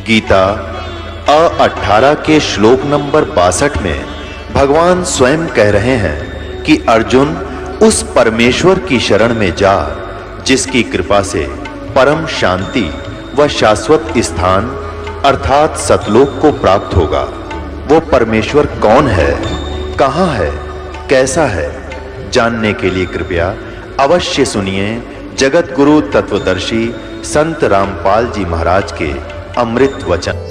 गीता 18 के श्लोक नंबर 62 में भगवान स्वयं कह रहे हैं कि अर्जुन उस परमेश्वर की शरण में जा जिसकी कृपा से परम शांति व शाश्वत स्थान अर्थात सतलोक को प्राप्त होगा। वो परमेश्वर कौन है, कहां है, कैसा है, जानने के लिए कृपया अवश्य सुनिए जगत गुरु तत्वदर्शी संत रामपाल जी महाराज के अमृत वचन।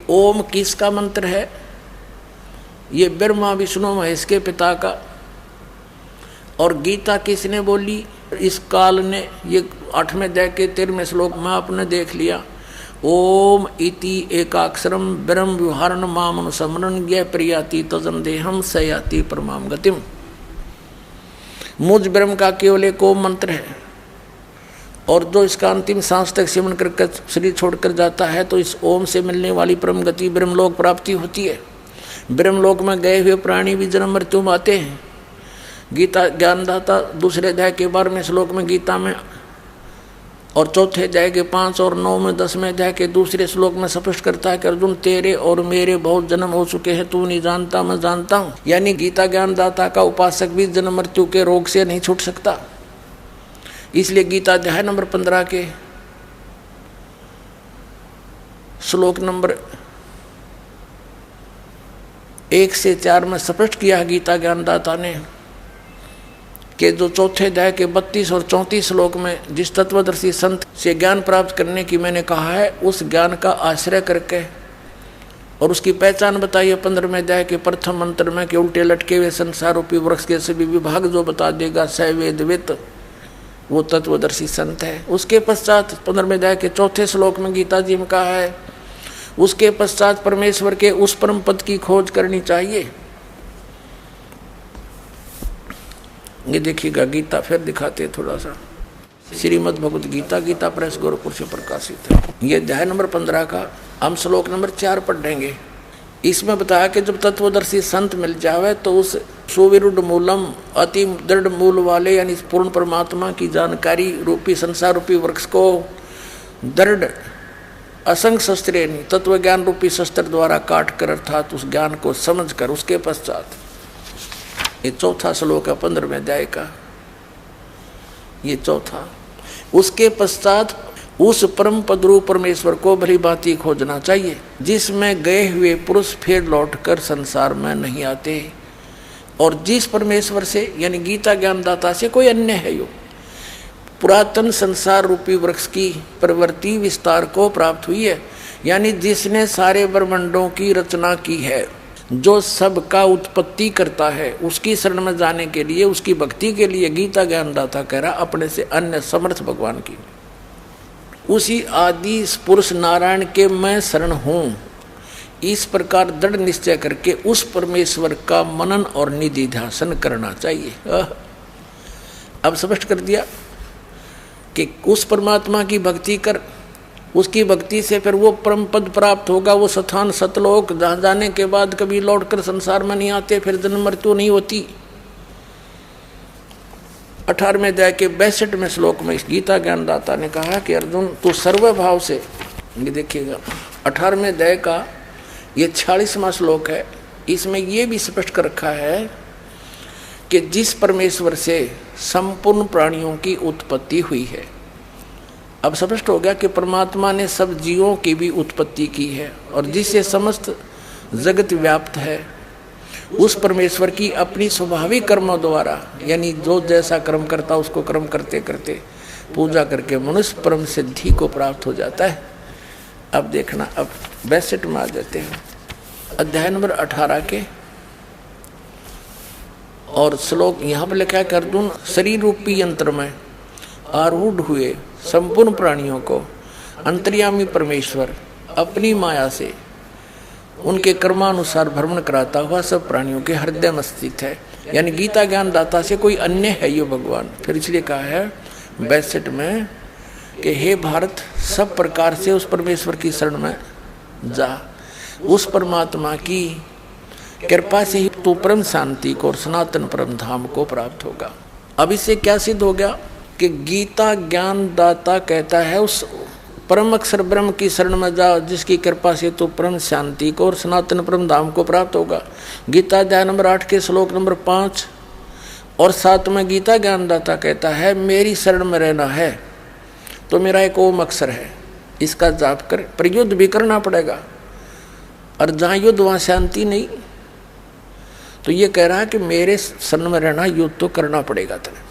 ओम किसका मंत्र है? ये ब्रह्मा विष्णु महेश के पिता का। और गीता किसने बोली? इस काल ने। ये 8वें अध्याय के 13वें श्लोक में आपने देख लिया। ओम इति एकाक्षरम ब्रह्म विहारण मामन समरण ज्ञ प्रियाति तजन देहम सयाति परमाम गतिम। मुझ ब्रह्म का केवल एक ओम मंत्र है, और जो इसका अंतिम सांस तक सिमरण करके शरीर छोड़कर जाता है तो इस ओम से मिलने वाली परम गति ब्रह्मलोक प्राप्ति होती है। ब्रह्मलोक में गए हुए प्राणी भी जन्म मृत्यु में आते हैं। गीता ज्ञानदाता 2 अध्याय के 12वें श्लोक में गीता में, और 4थे अध्याय के 5 और 9 में 10वें अध्याय के 2 श्लोक में स्पष्ट करता है कि अर्जुन तेरे और मेरे बहुत जन्म हो चुके हैं, तू नहीं जानता मैं जानता हूँ। यानी गीता ज्ञानदाता का उपासक भी जन्म मृत्यु के रोग से नहीं छूट सकता। इसलिए गीता अध्याय नंबर 15 के श्लोक नंबर 1 से 4 में स्पष्ट किया है गीता ज्ञानदाता ने कि जो 4थे अध्याय के 32 और 34 श्लोक में जिस तत्वदर्शी संत से ज्ञान प्राप्त करने की मैंने कहा है, उस ज्ञान का आश्रय करके और उसकी पहचान बताई है 15वें अध्याय के प्रथम मंत्र में कि उल्टे लटके हुए संसार रूपी वृक्ष के सभी विभाग जो बता देगा स वेदवित, वो तत्वदर्शी संत है। उसके पश्चात 15वें अध्याय के 4थे श्लोक में गीता जी में कहा है, उसके पश्चात परमेश्वर के उस परम पद की खोज करनी चाहिए। ये देखिएगा गीता फिर दिखाते थोड़ा सा। श्रीमद् भगवद गीता गीता प्रेस गोरखपुर से प्रकाशित है। ये अध्याय नंबर 15 का हम श्लोक नंबर 4 पढ़ेंगे। इसमें बताया कि जब तत्वदर्शी संत मिल जावे तो उस सुविरुद्ध मूलम अति दृढ़ मूल वाले यानी पूर्ण परमात्मा की जानकारी रूपी संसार रूपी वृक्ष को दृढ़ असंग शस्त्रे तत्व ज्ञान रूपी शस्त्र द्वारा काट कर अर्थात उस ज्ञान को समझ कर उसके पश्चात, ये 4था श्लोक है 15वें अध्याय का, ये 4था, उसके पश्चात उस परम पदरू परमेश्वर को भली भांति खोजना चाहिए जिसमें गए हुए पुरुष फिर लौटकर संसार में नहीं आते, और जिस परमेश्वर से यानी गीता ज्ञानदाता से कोई अन्य है यो पुरातन संसार रूपी वृक्ष की प्रवृत्ति विस्तार को प्राप्त हुई है, यानी जिसने सारे ब्रह्मांडों की रचना की है, जो सबका उत्पत्ति करता है, उसकी शरण में जाने के लिए उसकी भक्ति के लिए गीता ज्ञानदाता कह रहा अपने से अन्य समर्थ भगवान की उसी आदि पुरुष नारायण के मैं शरण हूँ, इस प्रकार दृढ़ निश्चय करके उस परमेश्वर का मनन और निधि ध्यान करना चाहिए। अब स्पष्ट कर दिया कि उस परमात्मा की भक्ति कर, उसकी भक्ति से फिर वो परम पद प्राप्त होगा, वो स्थान सतलोक जहाँ जाने के बाद कभी लौटकर संसार में नहीं आते, फिर जन्म मृत्यु नहीं होती। 18वें अध्याय के 62वें श्लोक में इस गीता ज्ञानदाता ने कहा कि अर्जुन तू सर्वभाव से, ये देखिएगा 18वें अध्याय का ये 46वां श्लोक है, इसमें ये भी स्पष्ट कर रखा है कि जिस परमेश्वर से संपूर्ण प्राणियों की उत्पत्ति हुई है। अब स्पष्ट हो गया कि परमात्मा ने सब जीवों की भी उत्पत्ति की है, और जिससे समस्त जगत व्याप्त है उस परमेश्वर की अपनी स्वाभाविक कर्मों द्वारा, यानी जो जैसा कर्म करता उसको कर्म करते करते पूजा करके मनुष्य परम सिद्धि को प्राप्त हो जाता है। अब देखना, अब 62 में आ जाते हैं, अध्याय नंबर 18 के और श्लोक यहाँ पर लिखा है, अर्जुन शरीर रूपी यंत्र में आरूढ़ हुए संपूर्ण प्राणियों को अंतर्यामी परमेश्वर अपनी माया से उनके कर्मानुसार भ्रमण कराता हुआ सब प्राणियों के हृदय में स्थित है। यानी गीता ज्ञान दाता से कोई अन्य है ये भगवान। फिर इसलिए कहा है 62 में कि हे भारत, सब प्रकार से उस परमेश्वर की शरण में जा, उस परमात्मा की कृपा से ही तू परम शांति को और सनातन परम धाम को प्राप्त होगा। अब इससे क्या सिद्ध हो गया कि गीता ज्ञान दाता कहता है उस परम अक्षर ब्रह्म की शरण में जा, जिसकी कृपा से तो परम शांति को और सनातन परम धाम को प्राप्त होगा। गीता अध्याय नंबर 8 के श्लोक नंबर 5 और 7 में गीता ज्ञानदाता कहता है, मेरी शरण में रहना है तो मेरा एक ओम अक्षर है, इसका जाप कर। पर युद्ध भी करना पड़ेगा, और जहाँ युद्ध वहाँ शांति नहीं। तो ये कह रहा है कि मेरे शरण में रहना, युद्ध तो करना पड़ेगा तेरे,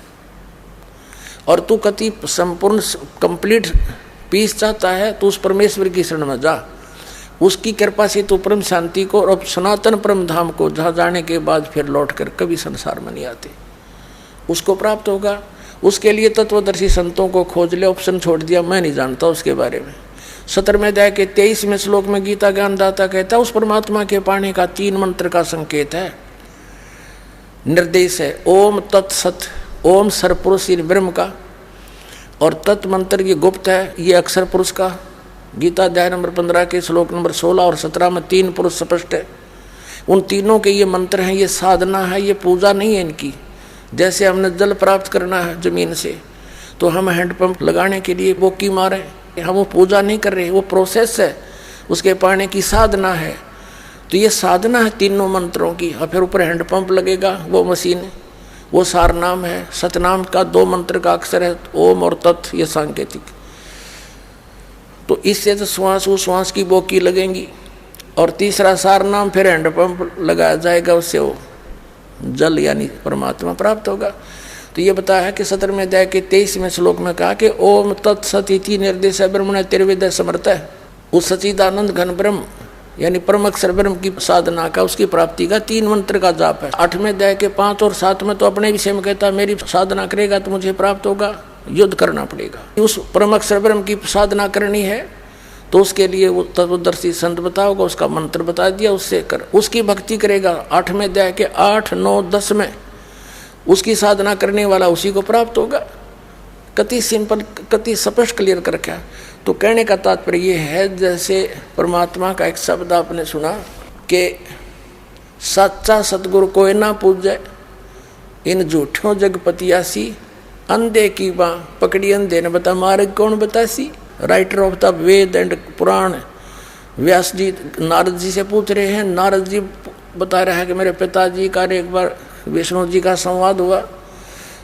और तू कति संपूर्ण कंप्लीट पीस चाहता है तो उस परमेश्वर की शरण में जा, उसकी कृपा से तो परम शांति को और सनातन परम धाम को, जहाँ जाने के बाद फिर लौट कर कभी संसार में नहीं आते, उसको प्राप्त होगा। उसके लिए तत्वदर्शी संतों को खोज ले, ऑप्शन छोड़ दिया, मैं नहीं जानता उसके बारे में। 17वें अध्याय के 23वें श्लोक में गीता ज्ञानदाता कहता है उस परमात्मा के पाने का 3 मंत्र का संकेत है, निर्देश है। ओम तत्सत, ओम सरपुरुष ब्रह्म का, और तत् मंत्र ये गुप्त है, ये अक्षर पुरुष का। गीता अध्याय नंबर 15 के श्लोक नंबर 16 और 17 में 3 पुरुष स्पष्ट है। उन तीनों के ये मंत्र हैं, ये साधना है, ये पूजा नहीं है इनकी। जैसे हमने जल प्राप्त करना है जमीन से, तो हम हैंडपंप लगाने के लिए वो की मारे, हम वो पूजा नहीं कर रहे, वो प्रोसेस है, उसके पाने की साधना है। तो ये साधना है तीनों मंत्रों की, और फिर ऊपर हैंडपंप लगेगा, वो मशीन, वो सार नाम है। सतनाम का 2 मंत्र का अक्षर है, ओम और तत्, ये सांकेतिक। तो इससे तो श्वास उश्वास की बोकी लगेंगी, और तीसरा सार नाम, फिर हैंडपंप लगाया जाएगा, उससे वो जल यानी परमात्मा प्राप्त होगा। तो ये बताया है कि 17वें अध्याय के 23वें श्लोक में कहा कि ओम तत्सत इति निर्देश ब्रह्मण तिर्विद्या समर्थ है। उस सच्चिदानंद घन ब्रह्म यानी परम अक्षर ब्रह्म की साधना का, उसकी प्राप्ति का 3 मंत्र का जाप है। 8वें अध्याय के 5 और 7 में तो अपने विषय में कहता है मेरी साधना करेगा तो मुझे प्राप्त होगा, युद्ध करना पड़ेगा। उस परम अक्षर ब्रह्म की साधना करनी है तो उसके लिए वो तत्वदर्शी संत बताओगा, उसका मंत्र बता दिया, उससे कर, उसकी भक्ति करेगा। 8वें अध्याय के 8, 9, 10 में उसकी साधना करने वाला उसी को प्राप्त होगा। कति सिंपल, कति स्पष्ट क्लियर कर क्या। तो कहने का तात्पर्य ये है, जैसे परमात्मा का एक शब्द आपने सुना कि सच्चा सतगुरु कोई ना पूजे, इन झूठों जगपतियासी, अंधे की बाँ पकड़ी अंधे ने बता मार्ग कौन बतासी। Writer of the Veda and Purana Vyas ji Narad ji से पूछ रहे हैं। नारद जी बता रहा है कि मेरे पिताजी का एक बार विष्णु जी का संवाद हुआ,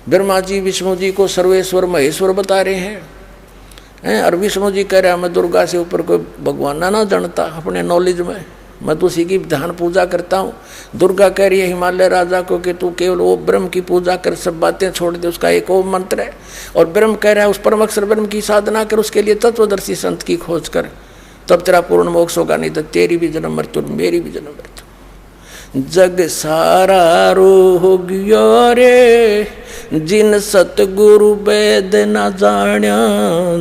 ब्रह्मा जी विष्णु जी को सर्वेश्वर महेश्वर बता रहे हैं, और विष्णु जी कह रहे हैं मैं दुर्गा से ऊपर कोई भगवान ना जानता अपने नॉलेज में, मैं तो उसी की ध्यान पूजा करता हूँ। दुर्गा कह रही है हिमालय राजा को कि तू केवल वो ब्रह्म की पूजा कर, सब बातें छोड़ दे, उसका एक ओम मंत्र है। और ब्रह्म कह रहा है उस परम अक्षर ब्रह्म की साधना कर, उसके लिए तत्वदर्शी संत की खोज कर, तब तेरा पूर्ण मोक्ष होगा, नहीं तो तेरी भी जन्म मृत्यु मेरी भी जन्म मृत्यु। जग सारा रो गया रे जिन सतगुरु वेद न जान्या,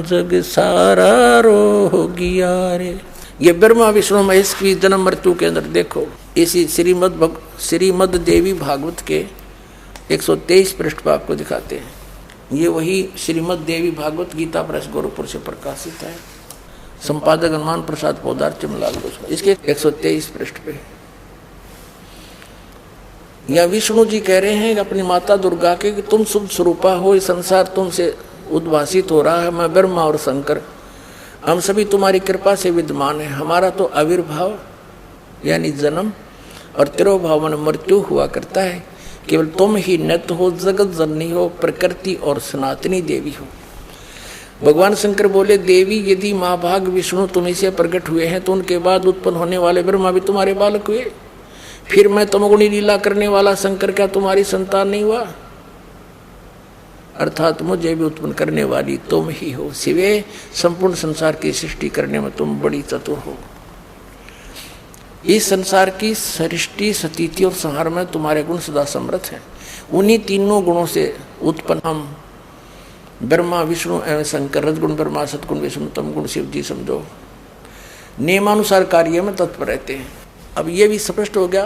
जग सारा रो गया रे। ये ब्रह्मा विष्णु महेश की जन्म मृत्यु के अंदर देखो। इसी श्रीमद देवी भागवत के 123 पृष्ठ पर आपको दिखाते हैं। ये वही श्रीमद देवी भागवत गीता प्रेस गोरखपुर से प्रकाशित है, संपादक हनुमान प्रसाद पोदार चिमलाल गोस्वामी। इसके 123 पृष्ठ पे या विष्णु जी कह रहे हैं अपनी माता दुर्गा के कि तुम शुभ स्वरूपा हो, इस संसार तुमसे उद्भासित हो रहा है, मैं ब्रह्मा और शंकर हम सभी तुम्हारी कृपा से विद्यमान है। हमारा तो आविर्भाव यानी जन्म और तिरोभाव में मृत्यु हुआ करता है, केवल तुम ही नित्य हो, जगत जननी हो, प्रकृति और सनातनी देवी हो। भगवान शंकर बोले देवी यदि महाभाग विष्णु तुम्हीं से प्रकट हुए हैं तो उनके बाद उत्पन्न होने वाले ब्रह्मा भी तुम्हारे बालक हुए, फिर मैं तमोगुणी लीला करने वाला शंकर क्या तुम्हारी संतान नहीं हुआ? अर्थात मुझे भी उत्पन्न करने वाली तुम ही हो, सिवे संपूर्ण संसार की सृष्टि करने में तुम बड़ी चतुर हो। इस संसार की सृष्टि, स्थिति और संहार में तुम्हारे गुण सदा समर्थ हैं। उन्हीं तीनों गुणों से उत्पन्न हम ब्रह्मा विष्णु एवं शंकर, रजगुण ब्रह्मा, सतगुण विष्णु, तम गुण शिव जी समझो, नियमानुसार कार्य में तत्पर रहते हैं। अब ये भी स्पष्ट हो गया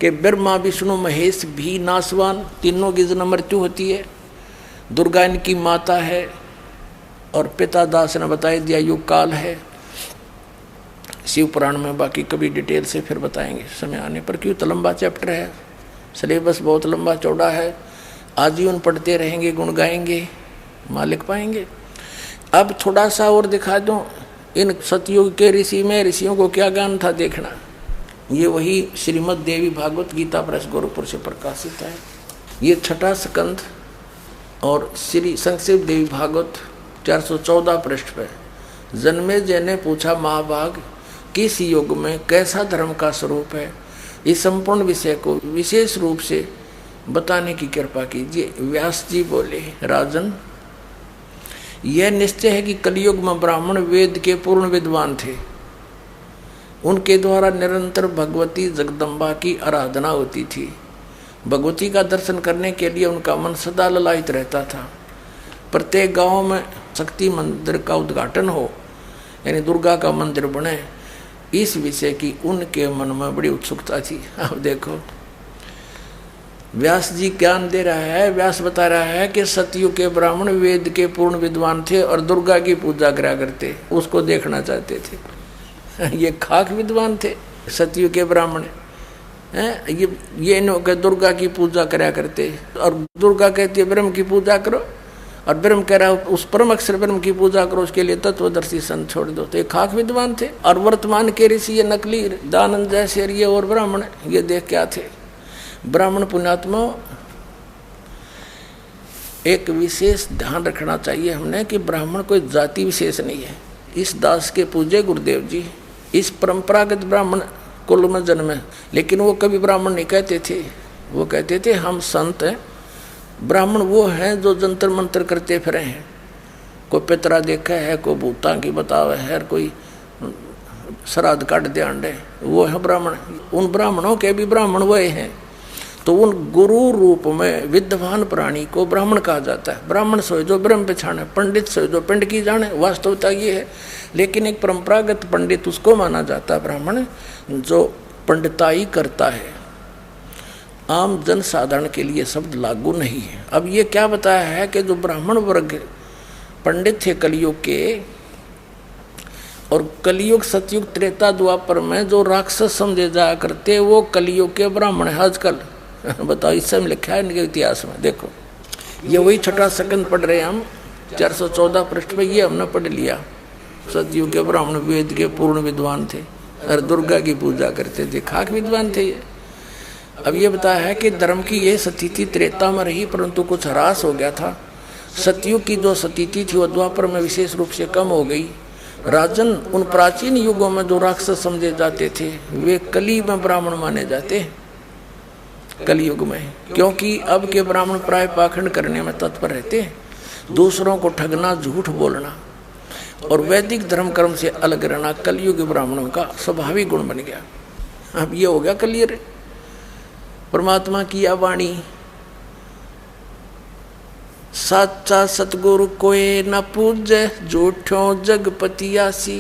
कि ब्रह्मा विष्णु महेश भी नाशवान, तीनों की जन्म मृत्यु होती है। दुर्गा इनकी माता है और पिता दास ने बताया दिया युग काल है। शिव पुराण में बाकी कभी डिटेल से फिर बताएंगे समय आने पर, क्यों तो लंबा चैप्टर है, सिलेबस बहुत लंबा चौड़ा है, आजीवन पढ़ते रहेंगे, गुण गाएंगे, मालिक पाएंगे। अब थोड़ा सा और दिखा दूं, इन सतयुग के ऋषि में ऋषियों को क्या ज्ञान था देखना। ये वही श्रीमद् देवी भागवत गीता प्रेस गोरखपुर से प्रकाशित है। ये छठा स्कंद और श्री संक्षिप्त देवी भागवत 414 पृष्ठ पे। जन्मेजय ने पूछा, महाभाग किस युग में कैसा धर्म का स्वरूप है, इस संपूर्ण विषय को विशेष रूप से बताने की कृपा कीजिए। व्यास जी बोले, राजन यह निश्चय है कि कलयुग में ब्राह्मण वेद के पूर्ण विद्वान थे। उनके द्वारा निरंतर भगवती जगदम्बा की आराधना होती थी। भगवती का दर्शन करने के लिए उनका मन सदा ललायित रहता था। प्रत्येक गांव में शक्ति मंदिर का उद्घाटन हो, यानी दुर्गा का मंदिर बने, इस विषय की उनके मन में बड़ी उत्सुकता थी। अब देखो व्यास जी ज्ञान दे रहा है, व्यास बता रहा है कि सतयुग के ब्राह्मण वेद के पूर्ण विद्वान थे और दुर्गा की पूजा करा करते, उसको देखना चाहते थे। ये खाक विद्वान थे सतयुग के ब्राह्मण हैं, ये इन्होंने दुर्गा की पूजा करा करते, और दुर्गा कहती है ब्रह्म की पूजा करो, और ब्रह्म कह रहा है उस परम अक्षर ब्रह्म की पूजा करो, उसके लिए तत्वदर्शी संत छोड़ दो। तो ये खाक विद्वान थे। और वर्तमान के ऋषि ये नकली दानंद जैसे ये और ब्राह्मण ये देख क्या थे। ब्राह्मण पुण्यात्मा, एक विशेष ध्यान रखना चाहिए हमने कि ब्राह्मण कोई जाति विशेष नहीं है। इस दास के पूज्य गुरुदेव जी इस परंपरागत ब्राह्मण कुल में जन्मे, लेकिन वो कभी ब्राह्मण नहीं कहते थे। वो कहते थे हम संत हैं। ब्राह्मण वो हैं जो जंतर मंत्र करते फिरे हैं, कोई पितरा देखा है, कोई भूता की बतावा है, कोई श्राद्ध काट दे अंडे, वो है ब्राह्मण। उन ब्राह्मणों के भी ब्राह्मण वही हैं। तो उन गुरु रूप में विद्वान प्राणी को ब्राह्मण कहा जाता है। ब्राह्मण सोए जो ब्रह्म पहचाने, पंडित सोए जो पिंड की जाने, वास्तवता ये है। लेकिन एक परंपरागत पंडित उसको माना जाता है ब्राह्मण जो पंडिताई करता है। आम जन साधारण के लिए शब्द लागू नहीं है। अब ये क्या बताया है कि जो ब्राह्मण वर्ग पंडित थे कलयुग के, और कलयुग सतयुग त्रेता द्वापर में जो राक्षस समझे जाया करते, वो कलयुग के ब्राह्मण है आजकल। बताओ, इस समय लिखा है इनके इतिहास में। देखो ये वही छठा स्कंद पढ़ रहे हैं हम, 414 पृष्ठ पे ये हमने पढ़ लिया। सतयुग के ब्राह्मण वेद के पूर्ण विद्वान थे और दुर्गा की पूजा करते थे, खाक विद्वान थे ये। अब ये बताया है कि धर्म की ये स्थिति त्रेता में रही, परंतु कुछ ह्रास हो गया था। सतयुग की जो स्थिति थी वो द्वापर में विशेष रूप से कम हो गई। राजन, उन प्राचीन युगों में जो राक्षस समझे जाते थे वे कली में ब्राह्मण माने जाते हैं, कलयुग में। क्योंकि अब के ब्राह्मण प्राय पाखंड करने में तत्पर रहते हैं, दूसरों को ठगना, झूठ बोलना और वैदिक धर्म कर्म से अलग रहना कलयुग ब्राह्मणों का स्वाभाविक गुण बन गया। अब ये हो गया क्लियर। परमात्मा की यह वाणी, साचा सतगुरु कोई न पूजे, झूठों जगपति आसी।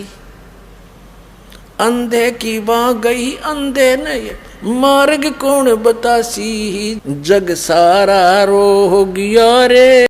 अंधे की बाँ गई अंधे नहीं, मार्ग कौन बतासी। जग सारा रो गया रे।